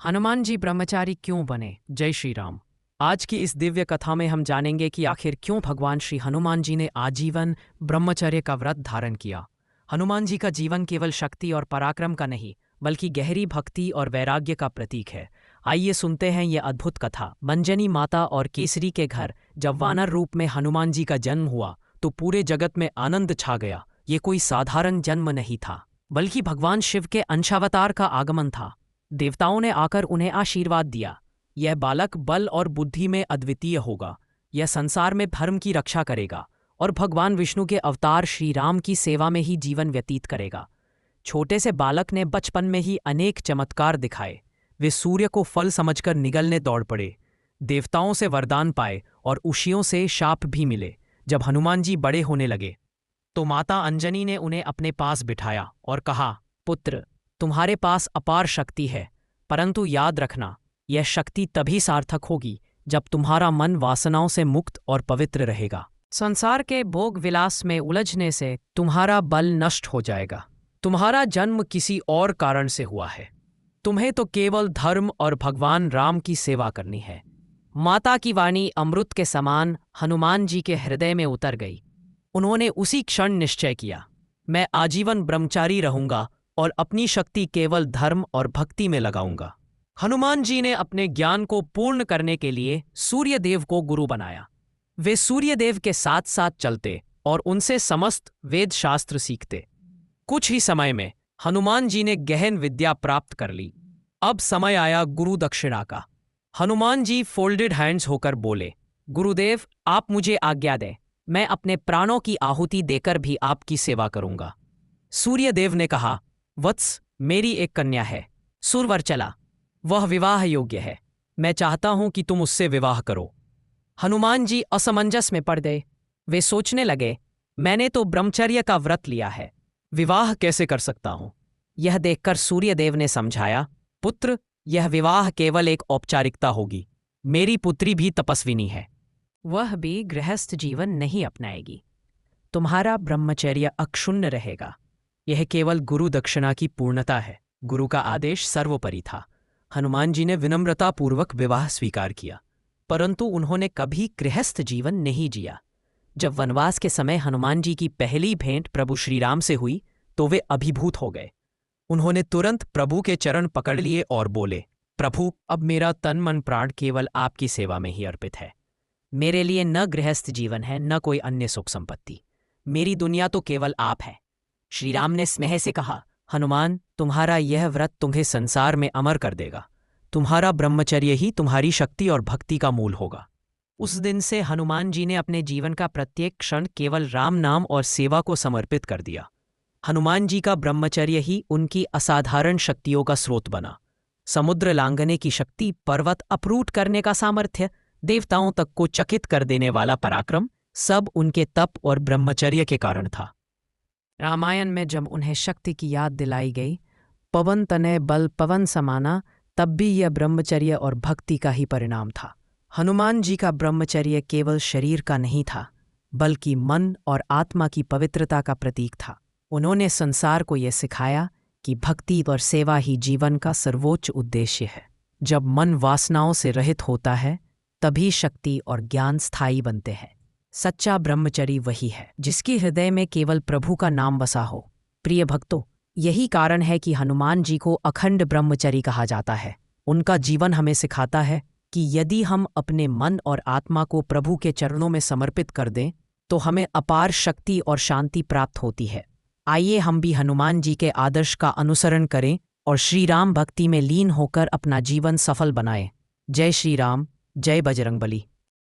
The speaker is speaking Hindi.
हनुमान जी ब्रह्मचारी क्यों बने? जय श्री राम। आज की इस दिव्य कथा में हम जानेंगे कि आखिर क्यों भगवान श्री हनुमान जी ने आजीवन ब्रह्मचर्य का व्रत धारण किया। हनुमान जी का जीवन केवल शक्ति और पराक्रम का नहीं, बल्कि गहरी भक्ति और वैराग्य का प्रतीक है। आइए सुनते हैं ये अद्भुत कथा। मंजनी माता और केसरी के घर जब वानर रूप में हनुमान जी का जन्म हुआ तो पूरे जगत में आनंद छा गया। ये कोई साधारण जन्म नहीं था, बल्कि भगवान शिव के अंशावतार का आगमन था। देवताओं ने आकर उन्हें आशीर्वाद दिया, यह बालक बल और बुद्धि में अद्वितीय होगा, यह संसार में धर्म की रक्षा करेगा और भगवान विष्णु के अवतार श्री राम की सेवा में ही जीवन व्यतीत करेगा। छोटे से बालक ने बचपन में ही अनेक चमत्कार दिखाए। वे सूर्य को फल समझकर निगलने दौड़ पड़े, देवताओं से वरदान पाए और ऋषियों से शाप भी मिले। जब हनुमान जी बड़े होने लगे तो माता अंजनी ने उन्हें अपने पास बिठाया और कहा, पुत्र, तुम्हारे पास अपार शक्ति है, परंतु याद रखना, यह शक्ति तभी सार्थक होगी जब तुम्हारा मन वासनाओं से मुक्त और पवित्र रहेगा। संसार के भोग विलास में उलझने से तुम्हारा बल नष्ट हो जाएगा। तुम्हारा जन्म किसी और कारण से हुआ है, तुम्हें तो केवल धर्म और भगवान राम की सेवा करनी है। माता की वाणी अमृत के समान हनुमान जी के हृदय में उतर गई। उन्होंने उसी क्षण निश्चय किया, मैं आजीवन ब्रह्मचारी रहूंगा और अपनी शक्ति केवल धर्म और भक्ति में लगाऊंगा। हनुमान जी ने अपने ज्ञान को पूर्ण करने के लिए सूर्यदेव को गुरु बनाया। वे सूर्यदेव के साथ साथ चलते और उनसे समस्त वेद शास्त्र सीखते। कुछ ही समय में हनुमान जी ने गहन विद्या प्राप्त कर ली। अब समय आया गुरु दक्षिणा का। हनुमान जी फोल्डेड हैंड्स होकर बोले, गुरुदेव, आप मुझे आज्ञा दें, मैं अपने प्राणों की आहुति देकर भी आपकी सेवा करूंगा। सूर्यदेव ने कहा, वत्स, मेरी एक कन्या है, सुरवरचला, वह विवाह योग्य है। मैं चाहता हूं कि तुम उससे विवाह करो। हनुमान जी असमंजस में पड़ गए। वे सोचने लगे, मैंने तो ब्रह्मचर्य का व्रत लिया है, विवाह कैसे कर सकता हूं? यह देखकर सूर्यदेव ने समझाया, पुत्र, यह विवाह केवल एक औपचारिकता होगी। मेरी पुत्री भी तपस्विनी है, वह भी गृहस्थ जीवन नहीं अपनाएगी। तुम्हारा ब्रह्मचर्य अक्षुण्ण रहेगा। यह केवल गुरु दक्षिणा की पूर्णता है। गुरु का आदेश सर्वोपरि था। हनुमान जी ने विनम्रतापूर्वक विवाह स्वीकार किया, परंतु उन्होंने कभी गृहस्थ जीवन नहीं जिया। जब वनवास के समय हनुमान जी की पहली भेंट प्रभु श्रीराम से हुई तो वे अभिभूत हो गए। उन्होंने तुरंत प्रभु के चरण पकड़ लिए और बोले, प्रभु, अब मेरा तन मन प्राण केवल आपकी सेवा में ही अर्पित है। मेरे लिए न गृहस्थ जीवन है, न कोई अन्य सुख संपत्ति। मेरी दुनिया तो केवल आप है। श्रीराम ने स्नेह से कहा, हनुमान, तुम्हारा यह व्रत तुम्हें संसार में अमर कर देगा। तुम्हारा ब्रह्मचर्य ही तुम्हारी शक्ति और भक्ति का मूल होगा। उस दिन से हनुमान जी ने अपने जीवन का प्रत्येक क्षण केवल राम नाम और सेवा को समर्पित कर दिया। हनुमान जी का ब्रह्मचर्य ही उनकी असाधारण शक्तियों का स्रोत बना। समुद्र लांघने की शक्ति, पर्वत अपरूट करने का सामर्थ्य, देवताओं तक को चकित कर देने वाला पराक्रम, सब उनके तप और ब्रह्मचर्य के कारण था। रामायण में जब उन्हें शक्ति की याद दिलाई गई, पवन तनय बल पवन समाना, तब भी यह ब्रह्मचर्य और भक्ति का ही परिणाम था। हनुमान जी का ब्रह्मचर्य केवल शरीर का नहीं था, बल्कि मन और आत्मा की पवित्रता का प्रतीक था। उन्होंने संसार को यह सिखाया कि भक्ति और सेवा ही जीवन का सर्वोच्च उद्देश्य है। जब मन वासनाओं से रहित होता है, तभी शक्ति और ज्ञान स्थायी बनते हैं। सच्चा ब्रह्मचरी वही है जिसके हृदय में केवल प्रभु का नाम बसा हो। प्रिय भक्तों, यही कारण है कि हनुमान जी को अखंड ब्रह्मचरी कहा जाता है। उनका जीवन हमें सिखाता है कि यदि हम अपने मन और आत्मा को प्रभु के चरणों में समर्पित कर दें तो हमें अपार शक्ति और शांति प्राप्त होती है। आइए हम भी हनुमान जी के आदर्श का अनुसरण करें और श्री राम भक्ति में लीन होकर अपना जीवन सफल बनाएं। जय श्री राम, जय बजरंगबली।